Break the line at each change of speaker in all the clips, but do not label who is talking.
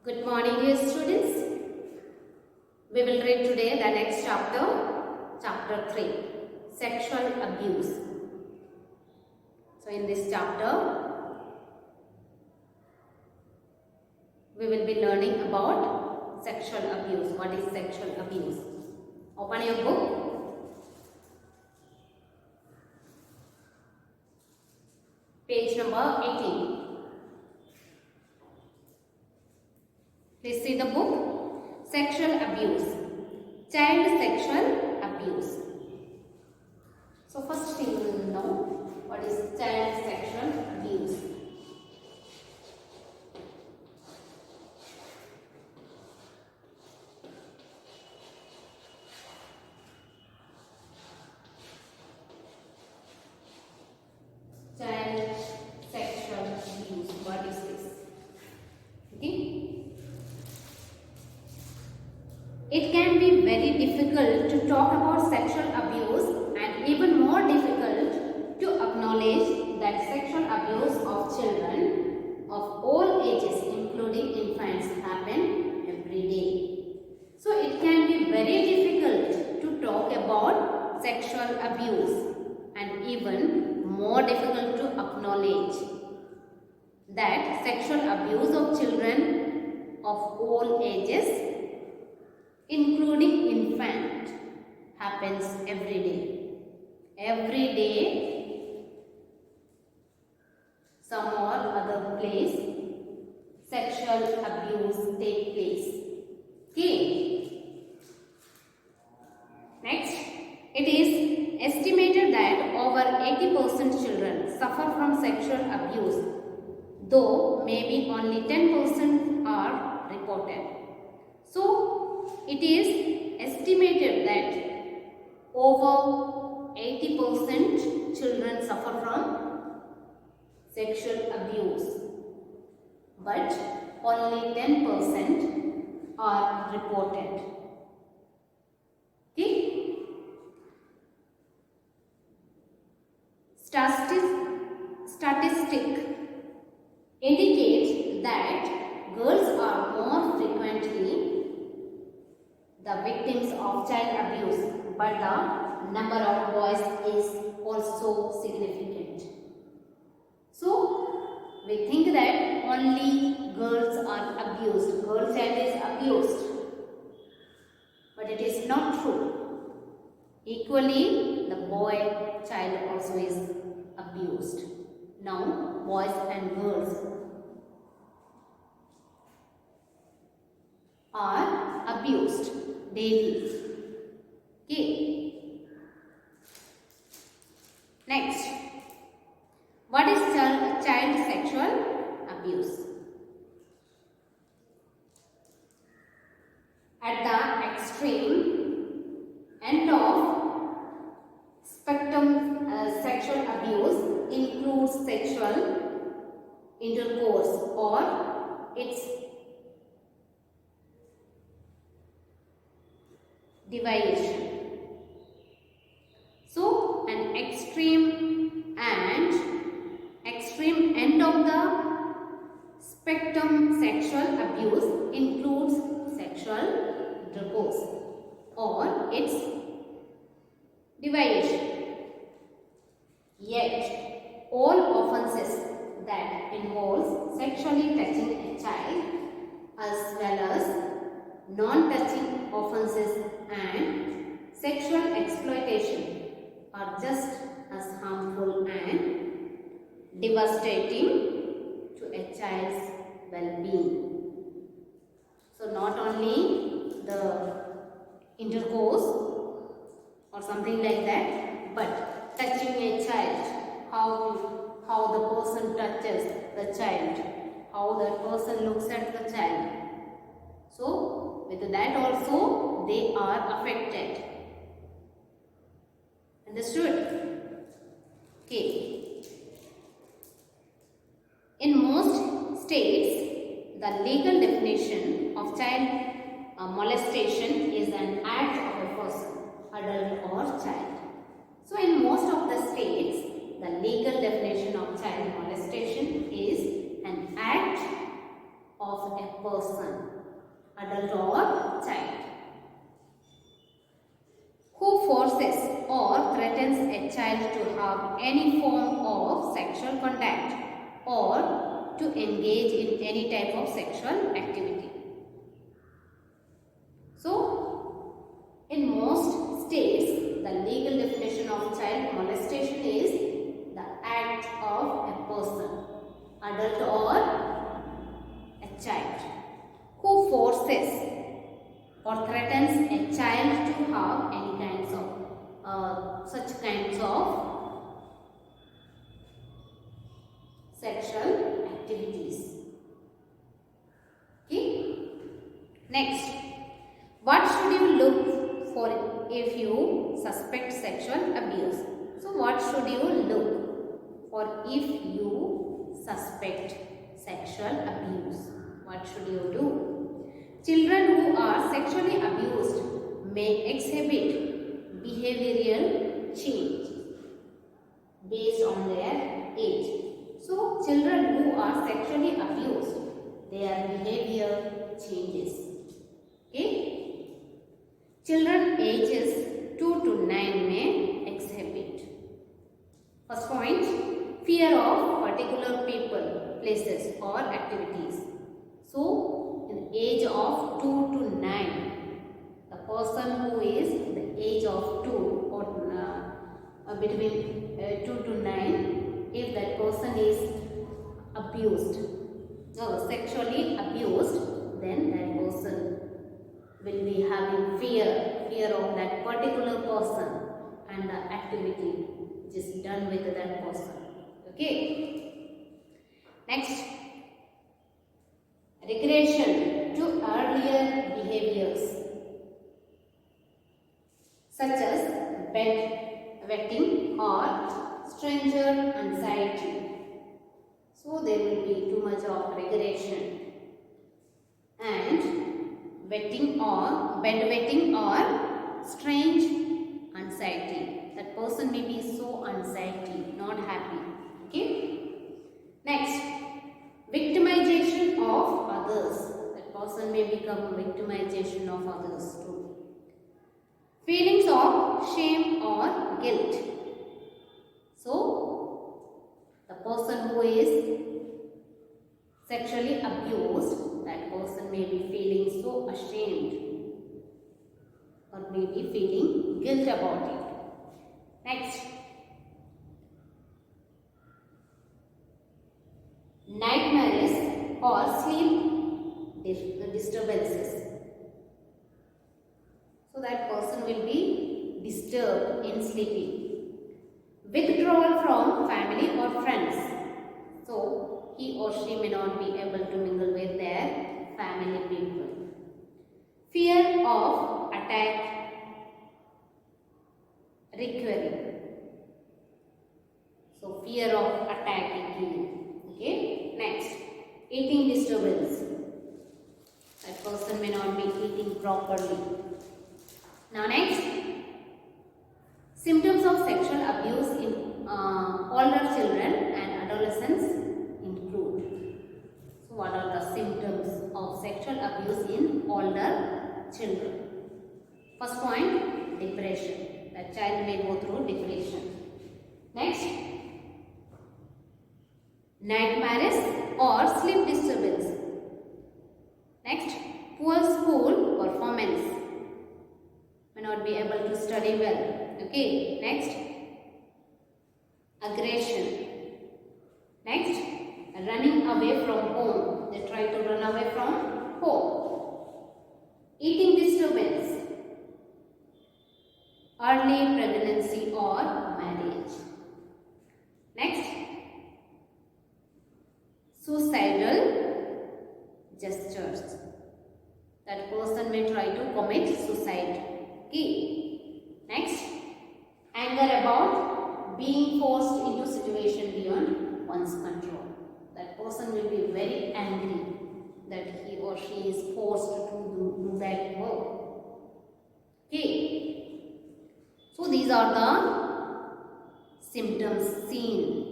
Good morning, dear students. We will read today the next chapter, chapter 3, sexual abuse. So in this chapter, we will be learning about sexual abuse. What is sexual abuse? Open your book. Page number 18. Please see the book. Sexual abuse. Child sexual abuse. So first thing we will know what is child sexual abuse. Child sexual abuse. What is this? Okay. It can be very difficult to talk about sexual abuse and even more difficult to acknowledge that sexual abuse of children of all ages, including infants, happen every day. So it can be very difficult to talk about sexual abuse and even more difficult to acknowledge that sexual abuse of children of all ages, including infant, happens every day. Every day, some or other place, sexual abuse take place. Okay. Next, it is estimated that over 80% children suffer from sexual abuse, though maybe only 10% are reported. So, it is estimated that over 80% children suffer from sexual abuse, but only 10% are reported. Okay? Statistic indicates that girls are more frequently the victims of child abuse, but the number of boys is also significant. So, we think that only girls are abused, girl child is abused, but it is not true. Equally, the boy child also is abused. Now, boys and girls are abused daily. Okay. Next, what is child sexual abuse? At the extreme end of spectrum, sexual abuse includes sexual intercourse or its deviation. So, an extreme end of the spectrum sexual abuse includes sexual intercourse or its deviation. Yet, all offences that involve sexually touching a child as well as non-touching offences and sexual exploitation are just as harmful and devastating to a child's well-being. So not only the intercourse or something like that, but touching a child, how the person touches the child, how the person looks at the child. So, with that also they are affected. Understood? Okay. In most states, the legal definition of child molestation is an act of a person, adult or child. So, in most of the states, the legal definition of child molestation is an act of a person. adult or child. Who forces or threatens a child to have any form of sexual contact or to engage in any type of sexual activity. So, in most states, the legal definition of child molestation is the act of a person, adult or a child, who forces or threatens a child to have any kinds of such kinds of sexual activities. Okay. Next, what should you look for if you suspect sexual abuse? So, what should you look for if you suspect sexual abuse? What should you do? Children who are sexually abused may exhibit behavioral change based on their age. So, children who are sexually abused, their behavior changes. Okay? Children ages 2 to 9 may exhibit. First point, fear of particular people, places or activities. So, in the age of 2 to 9, the person who is in the age of 2 or between 2 to 9, if that person is abused, sexually abused, then that person will be having fear of that particular person and the activity which is done with that person. Okay. Next, regression to earlier behaviors such as bed wetting or stranger anxiety. So there will be too much of regression and wetting or bed wetting or strange anxiety. That person may be so anxiety, not happy. Okay. Next, victimization of others. That person may become victimization of others too. Feelings of shame or guilt. So, the person who is sexually abused, that person may be feeling so ashamed or may be feeling guilt about it. Next, nightmares or sleep disturbances. So that person will be disturbed in sleeping. Withdrawal from family or friends. So he or she may not be able to mingle with their family people. Fear of attack recurring. So fear of attack again. Okay. Next, eating disturbance. That person may not be eating properly. Now next, symptoms of sexual abuse in older children and adolescents include. So what are the symptoms of sexual abuse in older children? First point, depression. The child may go through depression. Next, nightmares or sleep disturbance. Next, poor school performance. May not be able to study well. Okay. Next, aggression. Next, running away from home. They try to run away from home. Eating disturbance. Early pregnancy or marriage. Next, suicidal gestures. That person may try to commit suicide. Okay. Next, anger about being forced into situation beyond one's control. That person will be very angry that he or she is forced to do that work. Okay. So these are the symptoms seen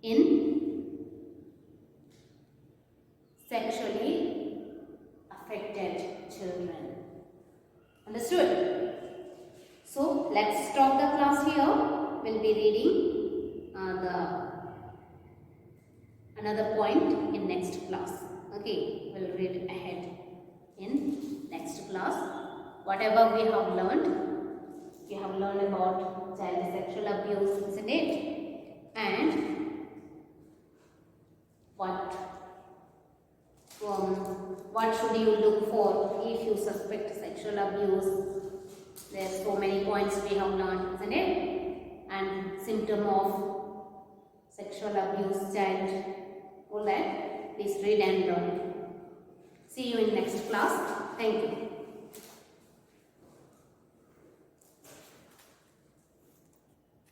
in sexually another point in next class. Okay, we'll read ahead in next class. Whatever we have learned about child sexual abuse, isn't it? And what should you look for if you suspect sexual abuse? There's so many points we have learned, isn't it? And symptom of sexual abuse child, all that. Please read and learn. See you in next class. Thank you.